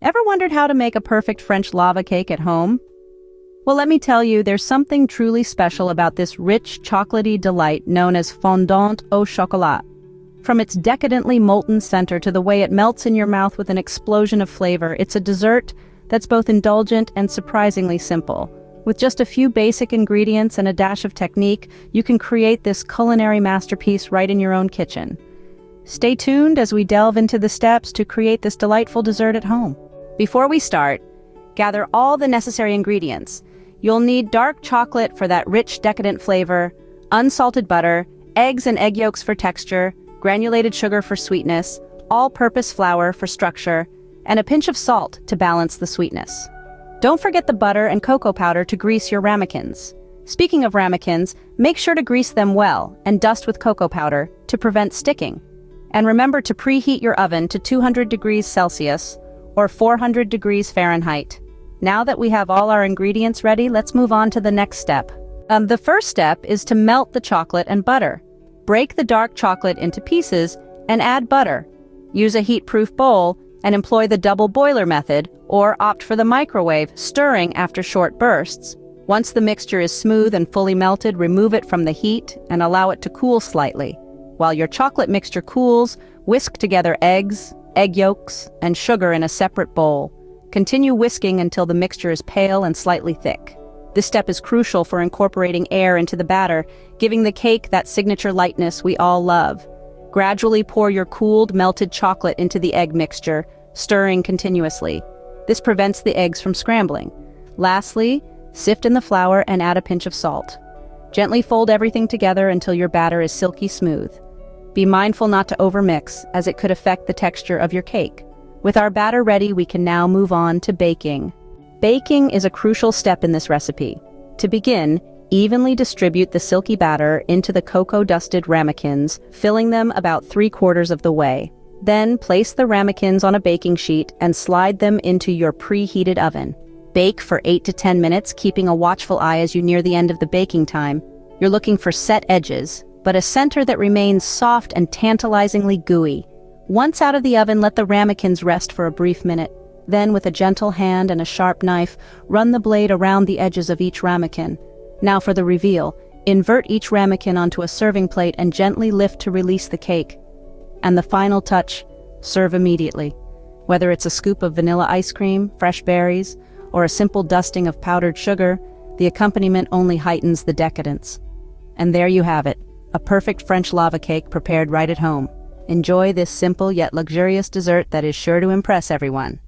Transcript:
Ever wondered how to make a perfect French lava cake at home? Well, let me tell you, there's something truly special about this rich, chocolatey delight known as fondant au chocolat. From its decadently molten center to the way it melts in your mouth with an explosion of flavor, it's a dessert that's both indulgent and surprisingly simple. With just a few basic ingredients and a dash of technique, you can create this culinary masterpiece right in your own kitchen. Stay tuned as we delve into the steps to create this delightful dessert at home. Before we start, gather all the necessary ingredients. You'll need dark chocolate for that rich, decadent flavor, unsalted butter, eggs and egg yolks for texture, granulated sugar for sweetness, all-purpose flour for structure, and a pinch of salt to balance the sweetness. Don't forget the butter and cocoa powder to grease your ramekins. Speaking of ramekins, make sure to grease them well and dust with cocoa powder to prevent sticking. And remember to preheat your oven to 200 degrees Celsius or 400 degrees Fahrenheit. Now that we have all our ingredients ready, let's move on to the next step. The first step is to melt the chocolate and butter. Break the dark chocolate into pieces and add butter. Use a heat-proof bowl and employ the double boiler method, or opt for the microwave, stirring after short bursts. Once the mixture is smooth and fully melted, remove it from the heat and allow it to cool slightly. While your chocolate mixture cools, whisk together eggs, egg yolks, and sugar in a separate bowl. Continue whisking until the mixture is pale and slightly thick. This step is crucial for incorporating air into the batter, giving the cake that signature lightness we all love. Gradually pour your cooled, melted chocolate into the egg mixture, stirring continuously. This prevents the eggs from scrambling. Lastly, sift in the flour and add a pinch of salt. Gently fold everything together until your batter is silky smooth. Be mindful not to overmix, as it could affect the texture of your cake. With our batter ready, we can now move on to baking. Baking is a crucial step in this recipe. To begin, evenly distribute the silky batter into the cocoa-dusted ramekins, filling them about 3/4 of the way. Then place the ramekins on a baking sheet and slide them into your preheated oven. Bake for 8 to 10 minutes, keeping a watchful eye as you near the end of the baking time. You're looking for set edges, but a center that remains soft and tantalizingly gooey. Once out of the oven, let the ramekins rest for a brief minute. Then, with a gentle hand and a sharp knife, run the blade around the edges of each ramekin. Now for the reveal. Invert each ramekin onto a serving plate and gently lift to release the cake. And the final touch, serve immediately. Whether it's a scoop of vanilla ice cream, fresh berries, or a simple dusting of powdered sugar, the accompaniment only heightens the decadence. And there you have it, a perfect French lava cake prepared right at home. Enjoy this simple yet luxurious dessert that is sure to impress everyone.